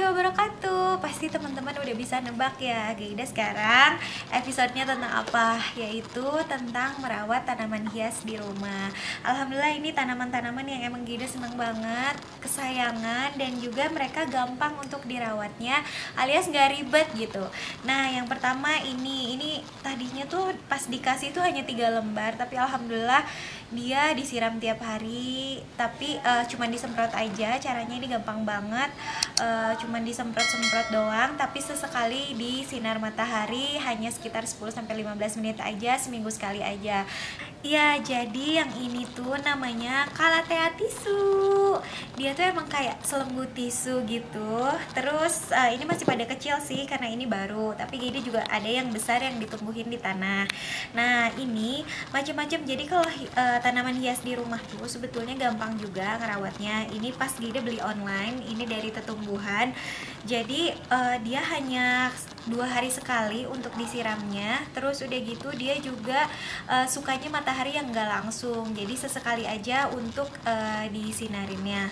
wabarakatuh. Pasti teman-teman udah bisa nebak ya, Gaida sekarang episodenya tentang apa? Yaitu tentang merawat tanaman hias di rumah. Alhamdulillah ini tanaman-tanaman yang emang Gaida seneng banget, kesayangan, dan juga mereka gampang untuk dirawatnya, alias nggak ribet gitu. Nah, yang pertama ini tadinya tuh pas dikasih tuh hanya 3 lembar, tapi alhamdulillah dia disiram tiap hari, tapi cuman disemprot aja. Caranya ini gampang banget, cuman disemprot-semprot doang, tapi sesekali di sinar matahari hanya sekitar 10-15 menit aja, seminggu sekali aja. Ya, jadi yang ini tuh namanya Calathea tisu. Dia tuh emang kayak selembut tisu gitu. Terus ini masih pada kecil sih karena ini baru, tapi jadi juga ada yang besar yang ditumbuhin di tanah. Nah, ini macam-macam. Jadi kalau tanaman hias di rumah tuh sebetulnya gampang juga ngerawatnya. Ini pas Gida beli online, ini dari Tetumbuhan. Jadi dia hanya 2 hari sekali untuk disiramnya. Terus udah gitu dia juga sukanya matahari yang nggak langsung, jadi sesekali aja untuk disinarinnya.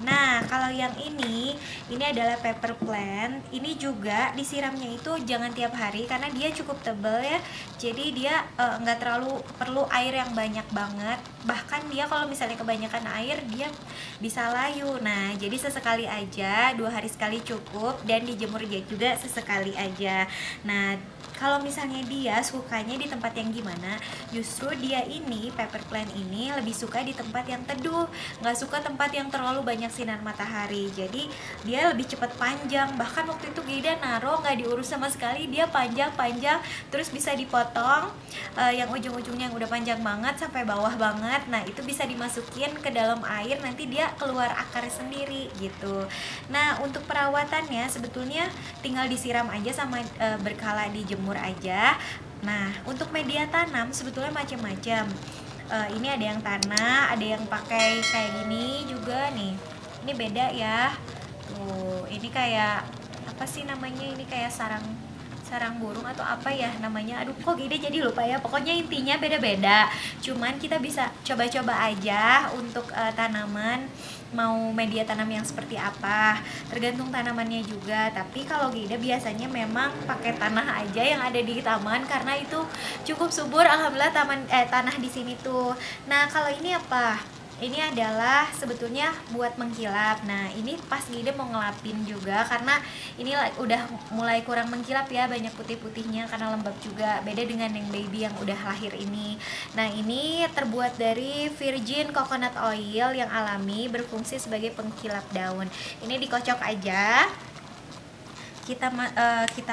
Nah, kalau yang ini adalah pepper plant. Ini juga disiramnya itu jangan tiap hari karena dia cukup tebal ya. Jadi dia nggak terlalu perlu air yang banyak banget. Bahkan dia kalau misalnya kebanyakan air dia bisa layu. Nah, jadi sesekali aja, 2 hari sekali cukup, dan dijemur juga sesekali aja. Nah, kalau misalnya dia sukanya di tempat yang gimana, justru dia ini, pepper plant ini lebih suka di tempat yang teduh, nggak suka tempat yang terlalu banyak sinar matahari. Jadi dia lebih cepat panjang. Bahkan waktu itu Gida naro nggak diurus sama sekali, dia panjang-panjang, terus bisa dipotong yang ujung-ujungnya yang udah panjang banget sampai bawah banget. Nah, itu bisa dimasukin ke dalam air, nanti dia keluar akar sendiri gitu. Nah, untuk perawatannya sebetulnya tinggal disiram aja sama berkala dijemur aja. Nah, untuk media tanam sebetulnya macam-macam. Ini ada yang tanah, ada yang pakai kayak gini juga nih. Ini beda ya. Tuh, ini kayak apa sih namanya? Ini kayak sarang burung atau apa ya namanya, aduh kok Gida jadi lupa ya. Pokoknya intinya beda-beda, cuman kita bisa coba-coba aja untuk tanaman mau media tanam yang seperti apa, tergantung tanamannya juga. Tapi kalau Gida biasanya memang pakai tanah aja yang ada di taman karena itu cukup subur, alhamdulillah tanah di sini tuh. Nah, kalau ini apa? Ini adalah sebetulnya buat mengkilap. Nah, ini pas Gida mau ngelapin juga karena ini udah mulai kurang mengkilap ya, banyak putih-putihnya karena lembab juga. Beda dengan yang baby yang udah lahir ini. Nah, ini terbuat dari virgin coconut oil yang alami, berfungsi sebagai pengkilap daun. Ini dikocok aja. Kita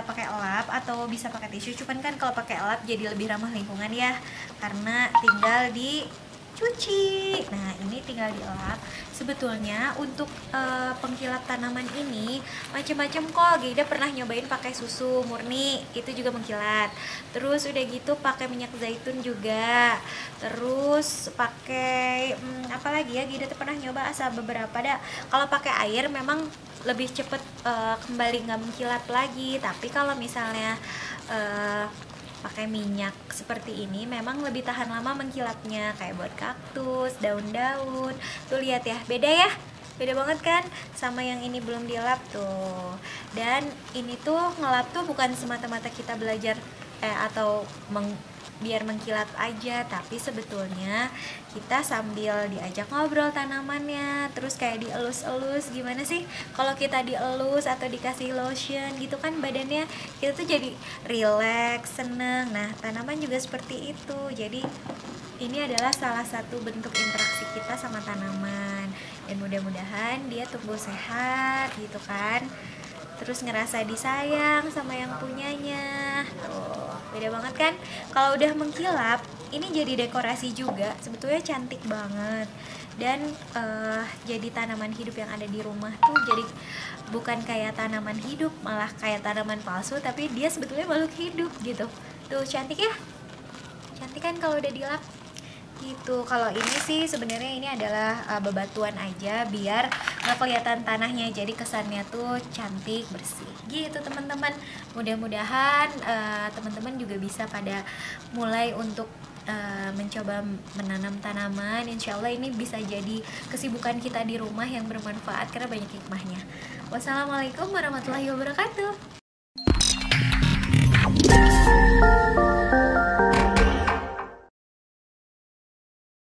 pakai elap atau bisa pakai tisu. Cuman kan kalau pakai elap jadi lebih ramah lingkungan ya, karena tinggal dicuci. Nah, ini tinggal dielap. Sebetulnya untuk pengkilap tanaman ini macam-macam kok. Gida pernah nyobain pakai susu murni, itu juga mengkilat. Terus udah gitu pakai minyak zaitun juga. Terus pakai apa lagi ya? Gida tuh pernah nyoba asal beberapa dah. Kalau pakai air memang lebih cepet kembali nggak mengkilap lagi. Tapi kalau misalnya pakai minyak seperti ini memang lebih tahan lama mengkilapnya, kayak buat kaktus, daun-daun. Tuh lihat ya, beda ya, beda banget kan sama yang ini belum dilap tuh. Dan ini tuh ngelap tuh bukan semata-mata kita belajar atau biar mengkilat aja, tapi sebetulnya kita sambil diajak ngobrol tanamannya, terus kayak dielus-elus. Gimana sih kalau kita dielus atau dikasih lotion gitu kan, badannya kita tuh jadi relax, seneng. Nah, tanaman juga seperti itu. Jadi ini adalah salah satu bentuk interaksi kita sama tanaman, dan mudah-mudahan dia tumbuh sehat gitu kan, terus ngerasa disayang sama yang punyanya. Tuh, beda banget kan kalau udah mengkilap. Ini jadi dekorasi juga, sebetulnya cantik banget. Dan jadi tanaman hidup yang ada di rumah tuh jadi bukan kayak tanaman hidup, malah kayak tanaman palsu, tapi dia sebetulnya makhluk hidup gitu. Tuh, cantik ya, cantik kan kalau udah dilap gitu. Kalau ini sih sebenarnya ini adalah bebatuan aja biar nggak kelihatan tanahnya, jadi kesannya tuh cantik, bersih gitu teman-teman. Mudah-mudahan teman-teman juga bisa pada mulai untuk mencoba menanam tanaman. Insya Allah ini bisa jadi kesibukan kita di rumah yang bermanfaat karena banyak hikmahnya. Wassalamualaikum warahmatullahi wabarakatuh.